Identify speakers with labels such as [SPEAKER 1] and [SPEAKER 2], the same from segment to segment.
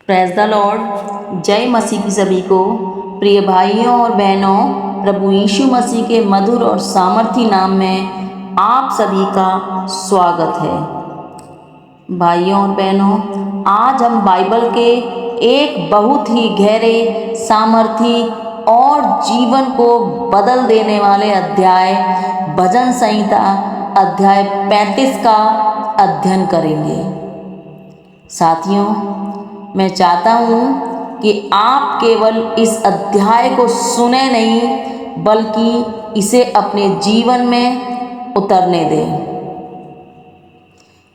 [SPEAKER 1] Praise the Lord. जय मसीह की सभी को। प्रिय भाइयों और बहनों, प्रभु यीशु मसीह के मधुर और सामर्थी नाम में आप सभी का स्वागत है। भाइयों और बहनों, आज हम बाइबल के एक बहुत ही गहरे, सामर्थी और जीवन को बदल देने वाले अध्याय भजन संहिता अध्याय 35 का अध्ययन करेंगे। साथियों, मैं चाहता हूँ कि आप केवल इस अध्याय को सुने नहीं, बल्कि इसे अपने जीवन में उतरने दें,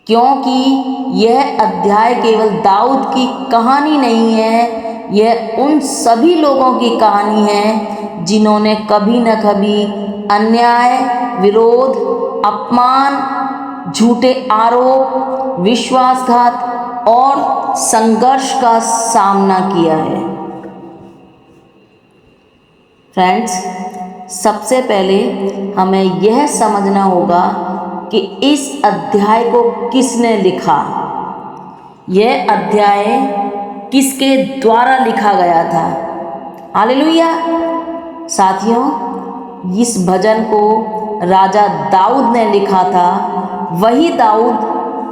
[SPEAKER 1] क्योंकि यह अध्याय केवल दाऊद की कहानी नहीं है। यह उन सभी लोगों की कहानी है जिन्होंने कभी न कभी अन्याय, विरोध, अपमान, झूठे आरोप, विश्वासघात और संघर्ष का सामना किया है। फ्रेंड्स, सबसे पहले हमें यह समझना होगा कि इस अध्याय को किसने लिखा। यह अध्याय किसके द्वारा लिखा गया था। हालेलुया। साथियों, इस भजन को राजा दाऊद ने लिखा था। वही दाऊद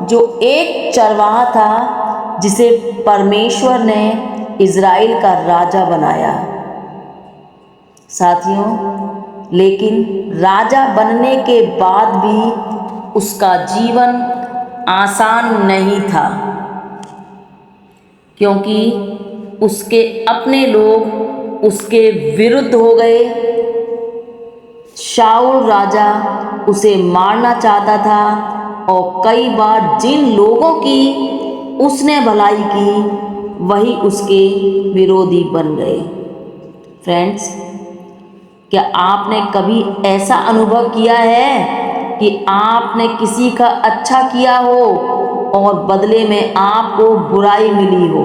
[SPEAKER 1] जो एक चरवाहा था जिसे परमेश्वर ने इज़राइल का राजा बनाया। साथियों, लेकिन राजा बनने के बाद भी उसका जीवन आसान नहीं था, क्योंकि उसके अपने लोग उसके विरुद्ध हो गए। शाऊल राजा उसे मारना चाहता था और कई बार जिन लोगों की उसने भलाई की, वही उसके विरोधी बन गए। फ्रेंड्स, क्या आपने कभी ऐसा अनुभव किया है कि आपने किसी का अच्छा किया हो और बदले में आपको बुराई मिली हो?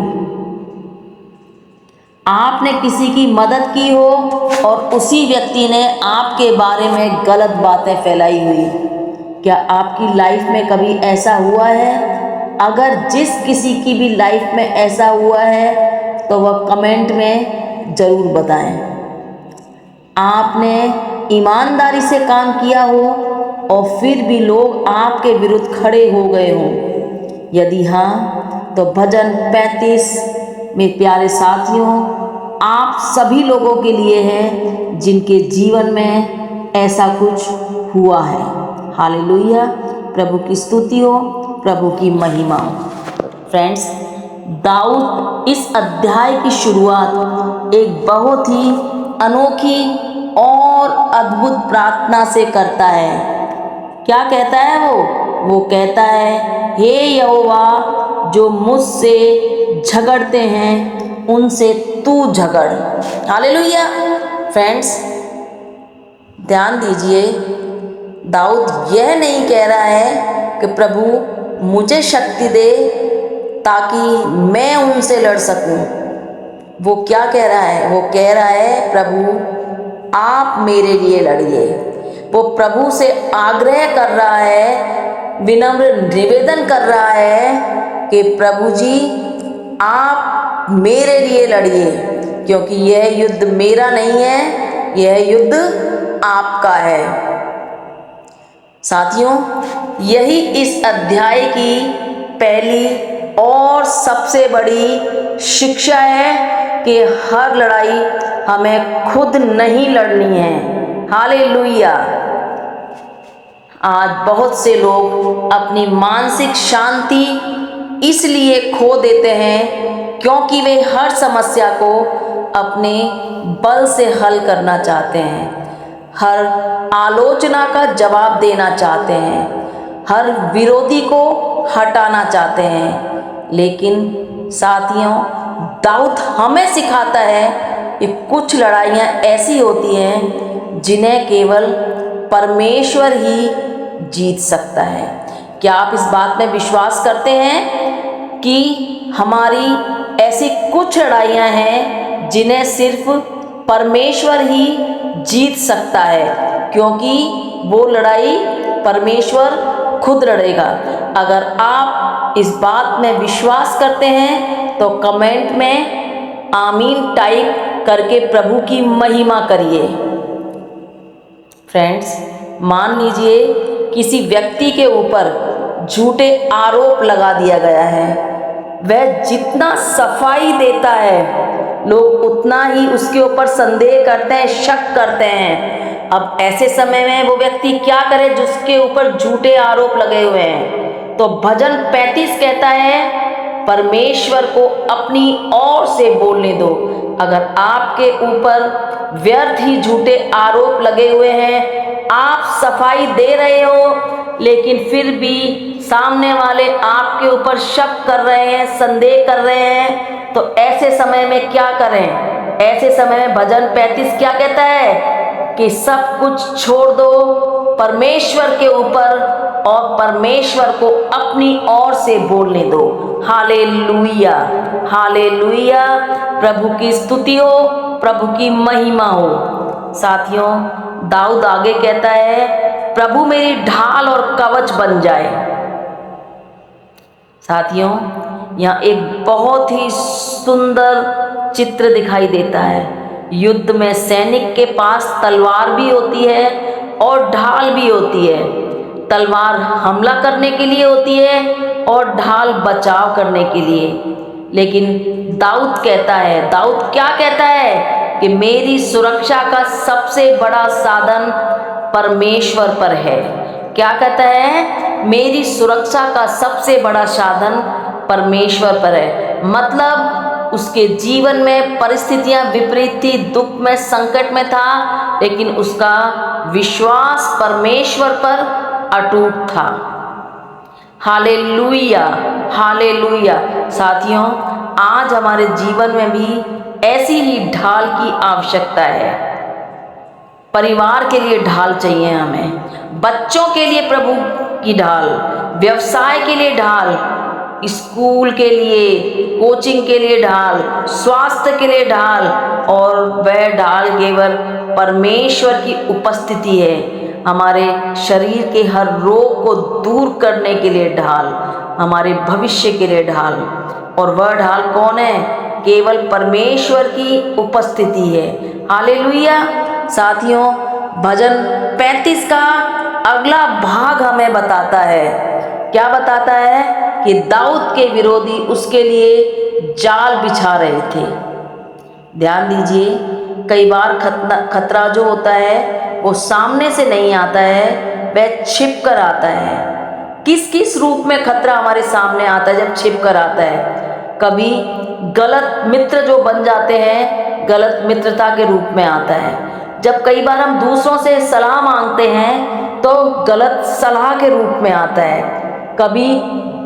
[SPEAKER 1] आपने किसी की मदद की हो और उसी व्यक्ति ने आपके बारे में गलत बातें फैलाई हुई। क्या आपकी लाइफ में कभी ऐसा हुआ है? अगर जिस किसी की भी लाइफ में ऐसा हुआ है तो वह कमेंट में ज़रूर बताएं। आपने ईमानदारी से काम किया हो और फिर भी लोग आपके विरुद्ध खड़े हो गए हों? यदि हाँ, तो भजन 35 में प्यारे साथियों, आप सभी लोगों के लिए है जिनके जीवन में ऐसा कुछ हुआ है। हालेलुया। प्रभु की स्तुति हो, प्रभु की महिमा हो। फ्रेंड्स, दाऊद इस अध्याय की शुरुआत एक बहुत ही अनोखी और अद्भुत प्रार्थना से करता है। क्या कहता है वो कहता है, हे यहोवा, जो मुझसे झगड़ते हैं उनसे तू झगड़। हालेलुया। फ्रेंड्स, ध्यान दीजिए, दाऊद यह नहीं कह रहा है कि प्रभु मुझे शक्ति दे ताकि मैं उनसे लड़ सकूं। वो क्या कह रहा है? वो कह रहा है, प्रभु आप मेरे लिए लड़िए। वो प्रभु से आग्रह कर रहा है, विनम्र निवेदन कर रहा है कि प्रभु जी, आप मेरे लिए लड़िए, क्योंकि यह युद्ध मेरा नहीं है, यह युद्ध आपका है। साथियों, यही इस अध्याय की पहली और सबसे बड़ी शिक्षा है कि हर लड़ाई हमें खुद नहीं लड़नी है। हालेलुया। आज बहुत से लोग अपनी मानसिक शांति इसलिए खो देते हैं क्योंकि वे हर समस्या को अपने बल से हल करना चाहते हैं, हर आलोचना का जवाब देना चाहते हैं, हर विरोधी को हटाना चाहते हैं। लेकिन साथियों, दाऊद हमें सिखाता है कि कुछ लड़ाइयाँ ऐसी होती हैं जिन्हें केवल परमेश्वर ही जीत सकता है। क्या आप इस बात में विश्वास करते हैं कि हमारी ऐसी कुछ लड़ाइयाँ हैं जिन्हें सिर्फ परमेश्वर ही जीत सकता है, क्योंकि वो लड़ाई परमेश्वर खुद लड़ेगा। अगर आप इस बात में विश्वास करते हैं तो कमेंट में आमीन टाइप करके प्रभु की महिमा करिए। फ्रेंड्स, मान लीजिए किसी व्यक्ति के ऊपर झूठे आरोप लगा दिया गया है। वह जितना सफाई देता है, लोग उतना ही उसके ऊपर संदेह करते हैं, शक करते हैं। अब ऐसे समय में वो व्यक्ति क्या करे जिसके ऊपर झूठे आरोप लगे हुए हैं? तो भजन 35 कहता है, परमेश्वर को अपनी ओर से बोलने दो। अगर आपके ऊपर व्यर्थ ही झूठे आरोप लगे हुए हैं, आप सफाई दे रहे हो लेकिन फिर भी सामने वाले आपके ऊपर शक कर रहे हैं, संदेह कर रहे हैं, तो ऐसे समय में क्या करें? ऐसे समय में भजन 35 क्या कहता है कि सब कुछ छोड़ दो परमेश्वर के ऊपर और परमेश्वर को अपनी ओर से बोलने दो। Hallelujah, hallelujah. प्रभु की स्तुति हो, प्रभु की महिमा हो। साथियों, दाऊद आगे कहता है, प्रभु मेरी ढाल और कवच बन जाए। साथियों, यहाँ एक बहुत ही सुंदर चित्र दिखाई देता है। युद्ध में सैनिक के पास तलवार भी होती है और ढाल भी होती है। तलवार हमला करने के लिए होती है और ढाल बचाव करने के लिए। लेकिन दाऊद कहता है, दाऊद क्या कहता है कि मेरी सुरक्षा का सबसे बड़ा साधन परमेश्वर पर है। क्या कहता है? मेरी सुरक्षा का सबसे बड़ा साधन परमेश्वर पर है। मतलब उसके जीवन में परिस्थितियां विपरीत थी, दुख में, संकट में था, लेकिन उसका विश्वास परमेश्वर पर अटूट था। Hallelujah, hallelujah. साथियों, आज हमारे जीवन में भी ऐसी ही ढाल की आवश्यकता है। परिवार के लिए ढाल चाहिए हमें, बच्चों के लिए प्रभु की ढाल, व्यवसाय के लिए ढाल, स्कूल के लिए, कोचिंग के लिए ढाल, स्वास्थ्य के लिए ढाल, और वह ढाल केवल परमेश्वर की उपस्थिति है। हमारे शरीर के हर रोग को दूर करने के लिए ढाल, हमारे भविष्य के लिए ढाल, और वह ढाल कौन है? केवल परमेश्वर की उपस्थिति है। हालेलुया। साथियों, भजन 35 का अगला भाग हमें बताता है, क्या बताता है कि दाऊद के विरोधी उसके लिए जाल बिछा रहे थे। ध्यान दीजिए, कई बार खतरा जो होता है वो सामने से नहीं आता है, वह छिप कर आता है। किस किस रूप में खतरा हमारे सामने आता है? जब छिप कर आता है, कभी गलत मित्र जो बन जाते हैं, गलत मित्रता के रूप में आता है। जब कई बार हम दूसरों से सलाह मांगते हैं तो गलत सलाह के रूप में आता है, कभी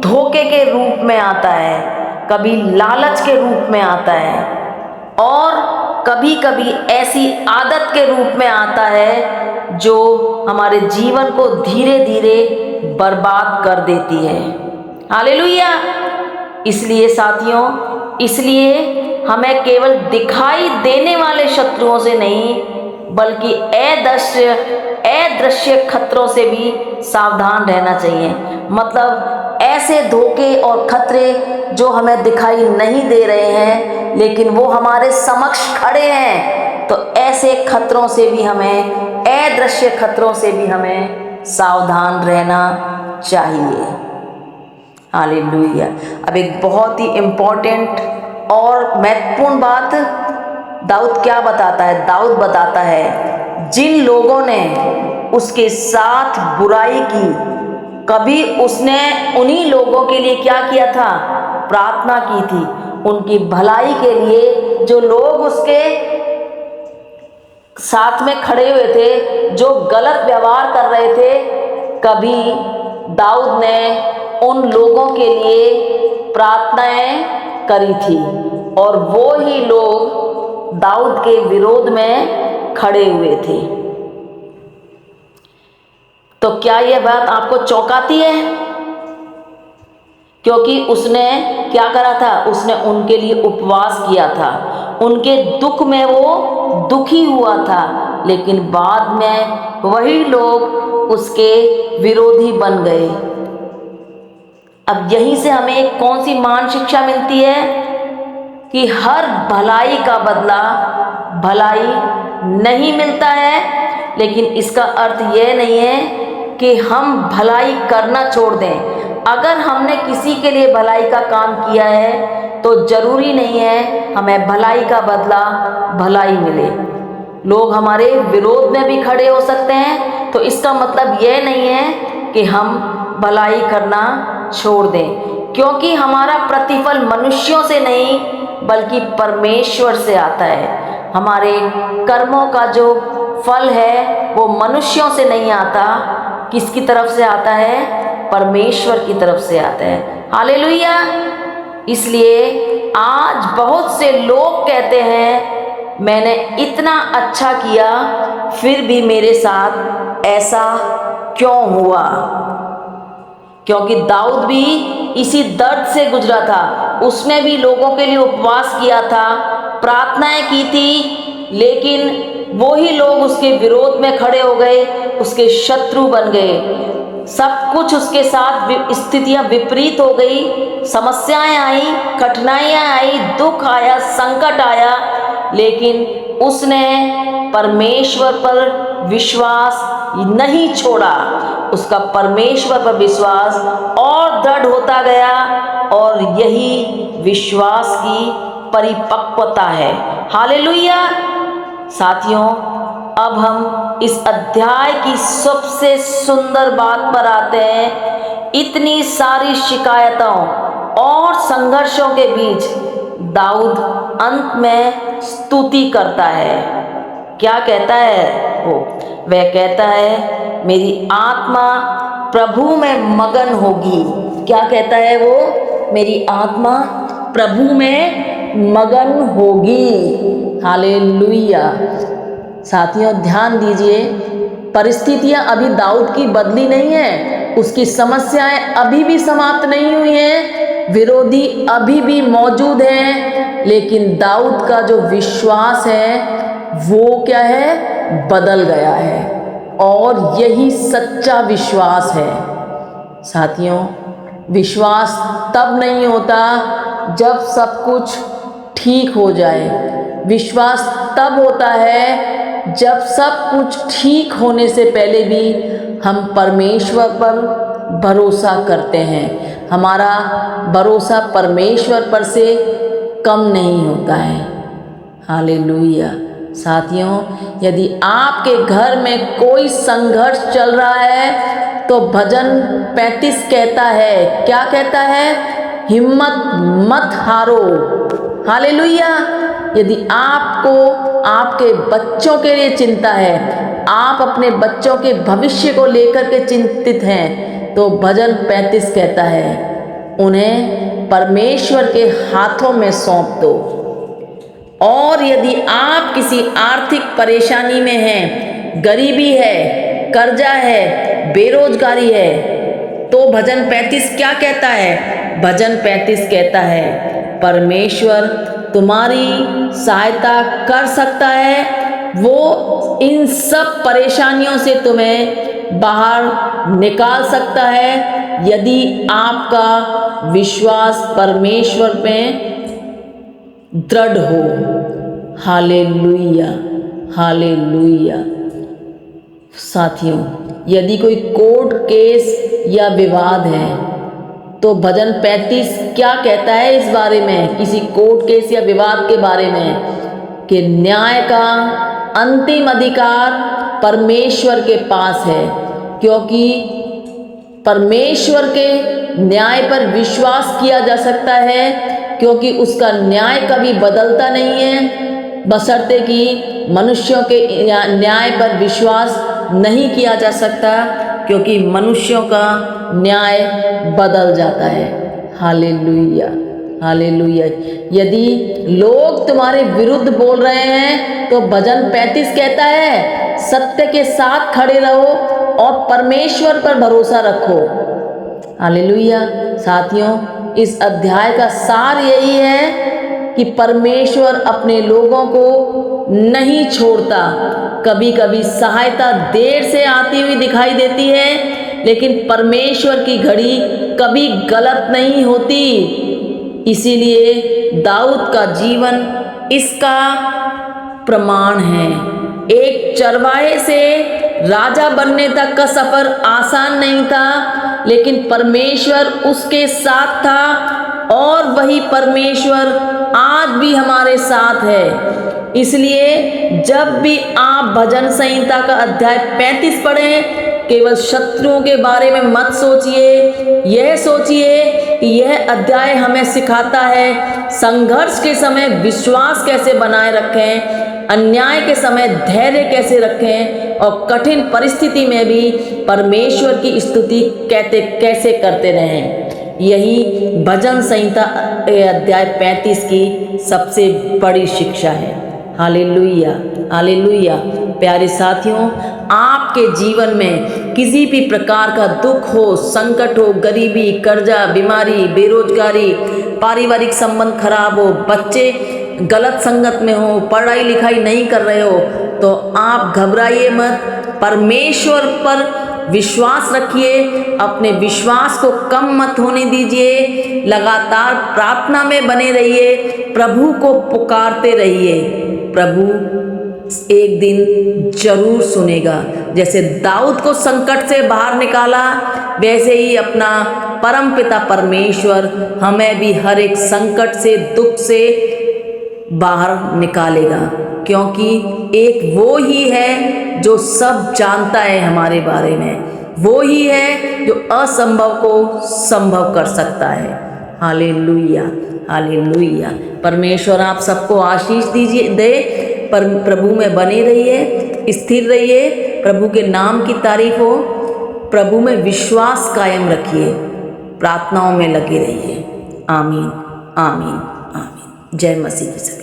[SPEAKER 1] धोखे के रूप में आता है, कभी लालच के रूप में आता है, और कभी कभी ऐसी आदत के रूप में आता है जो हमारे जीवन को धीरे धीरे बर्बाद कर देती है। हालेलुया। इसलिए साथियों, इसलिए हमें केवल दिखाई देने वाले शत्रुओं से नहीं, बल्कि अदृश्य खतरों से भी सावधान रहना चाहिए। मतलब ऐसे धोखे और खतरे जो हमें दिखाई नहीं दे रहे हैं लेकिन वो हमारे समक्ष खड़े हैं, तो ऐसे खतरों से भी हमें, अदृश्य खतरों से भी हमें सावधान रहना चाहिए। हालेलुया। अब एक बहुत ही इम्पोर्टेंट और महत्वपूर्ण बात दाऊद क्या बताता है? दाऊद बताता है, जिन लोगों ने उसके साथ बुराई की, कभी उसने उन्हीं लोगों के लिए क्या किया था? प्रार्थना की थी, उनकी भलाई के लिए। जो लोग उसके साथ में खड़े हुए थे, जो गलत व्यवहार कर रहे थे, कभी दाऊद ने उन लोगों के लिए प्रार्थनाएं करी थी, और वो ही लोग दाऊद के विरोध में खड़े हुए थे। तो क्या यह बात आपको चौंकाती है? क्योंकि उसने क्या करा था? उसने उनके लिए उपवास किया था, उनके दुख में वो दुखी हुआ था, लेकिन बाद में वही लोग उसके विरोधी बन गए। अब यहीं से हमें कौन सी महान शिक्षा मिलती है कि हर भलाई का बदला भलाई नहीं मिलता है, लेकिन इसका अर्थ यह नहीं है कि हम भलाई करना छोड़ दें। अगर हमने किसी के लिए भलाई का काम किया है तो जरूरी नहीं है हमें भलाई का बदला भलाई मिले। लोग हमारे विरोध में भी खड़े हो सकते हैं, तो इसका मतलब यह नहीं है कि हम भलाई करना छोड़ दें, क्योंकि हमारा प्रतिफल मनुष्यों से नहीं बल्कि परमेश्वर से आता है। हमारे कर्मों का जो फल है वो मनुष्यों से नहीं आता, किसकी तरफ से आता है? परमेश्वर की तरफ से आता है। हालेलुया। इसलिए आज बहुत से लोग कहते हैं मैंने इतना अच्छा किया फिर भी मेरे साथ ऐसा क्यों हुआ? क्योंकि दाऊद भी इसी दर्द से गुजरा था। उसने भी लोगों के लिए उपवास किया था, प्रार्थनाएं की थी, लेकिन वही लोग उसके विरोध में खड़े हो गए, उसके शत्रु बन गए। सब कुछ उसके साथ स्थितियां विपरीत हो गई, समस्याएं आई, कठिनाइयां आई, दुख आया, संकट आया, लेकिन उसने परमेश्वर पर विश्वास नहीं छोड़ा। उसका परमेश्वर पर विश्वास और दृढ़ होता गया, और यही विश्वास की परिपक्वता है। हालेलुया। साथियों, अब हम इस अध्याय की सबसे सुंदर बात पर आते हैं। इतनी सारी शिकायतों और संघर्षों के बीच दाऊद अंत में स्तुति करता है। क्या कहता है वो? वह कहता है मेरी आत्मा प्रभु में मगन होगी। क्या कहता है वो? मेरी आत्मा प्रभु में मगन होगी। हालेलुया। साथियों, ध्यान दीजिए, परिस्थितियां अभी दाऊद की बदली नहीं है, उसकी समस्याएं अभी भी समाप्त नहीं हुई हैं, विरोधी अभी भी मौजूद हैं, लेकिन दाऊद का जो विश्वास है वो क्या है? बदल गया है, और यही सच्चा विश्वास है। साथियों, विश्वास तब नहीं होता जब सब कुछ ठीक हो जाए। विश्वास तब होता है जब सब कुछ ठीक होने से पहले भी हम परमेश्वर पर भरोसा करते हैं। हमारा भरोसा परमेश्वर पर से कम नहीं होता है। हालेलुया। साथियों, यदि आपके घर में कोई संघर्ष चल रहा है तो भजन 35 कहता है, क्या कहता है? हिम्मत मत हारो। हालेलुया। यदि आपको आपके बच्चों के लिए चिंता है, आप अपने बच्चों के भविष्य को लेकर के चिंतित हैं, तो भजन 35 कहता है उन्हें परमेश्वर के हाथों में सौंप दो। और यदि आप किसी आर्थिक परेशानी में हैं, गरीबी है, कर्जा है, बेरोजगारी है, तो भजन 35 क्या कहता है? भजन 35 कहता है परमेश्वर तुम्हारी सहायता कर सकता है, वो इन सब परेशानियों से तुम्हें बाहर निकाल सकता है यदि आपका विश्वास परमेश्वर पे दृढ़ हो। हालेलुया। हालेलुया। साथियों, यदि कोई कोर्ट केस या विवाद है तो भजन 35 क्या कहता है इस बारे में, किसी कोर्ट केस या विवाद के बारे में, कि न्याय का अंतिम अधिकार परमेश्वर के पास है, क्योंकि परमेश्वर के न्याय पर विश्वास किया जा सकता है, क्योंकि उसका न्याय कभी बदलता नहीं है, बशर्ते कि मनुष्यों के न्याय पर विश्वास नहीं किया जा सकता, क्योंकि मनुष्यों का न्याय बदल जाता है। हालेलुया। हालेलुया। यदि लोग तुम्हारे विरुद्ध बोल रहे हैं तो भजन 35 कहता है सत्य के साथ खड़े रहो और परमेश्वर पर भरोसा रखो। हालेलुया। साथियों, इस अध्याय का सार यही है कि परमेश्वर अपने लोगों को नहीं छोड़ता। कभी कभी सहायता देर से आती हुई दिखाई देती है, लेकिन परमेश्वर की घड़ी कभी गलत नहीं होती। इसीलिए दाऊद का जीवन इसका प्रमाण है। एक चरवाहे से राजा बनने तक का सफर आसान नहीं था, लेकिन परमेश्वर उसके साथ था और वही परमेश्वर आज भी हमारे साथ है। इसलिए जब भी आप भजन संहिता का अध्याय 35 पढ़ें, केवल शत्रुओं के बारे में मत सोचिए। यह सोचिए कि यह अध्याय हमें सिखाता है संघर्ष के समय विश्वास कैसे बनाए रखें, अन्याय के समय धैर्य कैसे रखें और कठिन परिस्थिति में भी परमेश्वर की स्तुति कैसे करते रहें। यही भजन संहिता अध्याय 35 की सबसे बड़ी शिक्षा है। Hallelujah, hallelujah. प्यारे साथियों, आपके जीवन में किसी भी प्रकार का दुख हो, संकट हो, गरीबी, कर्जा, बीमारी, बेरोजगारी, पारिवारिक संबंध खराब हो, बच्चे गलत संगत में हो, पढ़ाई लिखाई नहीं कर रहे हो, तो आप घबराइए मत। परमेश्वर पर विश्वास रखिए, अपने विश्वास को कम मत होने दीजिए। लगातार प्रार्थना में बने रहिए, प्रभु को पुकारते रहिए। प्रभु एक दिन जरूर सुनेगा। जैसे दाऊद को संकट से बाहर निकाला, वैसे ही अपना परमपिता परमेश्वर हमें भी हर एक संकट से, दुख से बाहर निकालेगा, क्योंकि एक वो ही है जो सब जानता है हमारे बारे में। वो ही है जो असंभव को संभव कर सकता है। Hallelujah, hallelujah. परमेश्वर आप सबको आशीष दे। पर प्रभु में बने रहिए, स्थिर रहिए, प्रभु के नाम की तारीफ हो, प्रभु में विश्वास कायम रखिए, प्रार्थनाओं में लगे रहिए। आमीन, आमीन, आमीन। जय मसीह।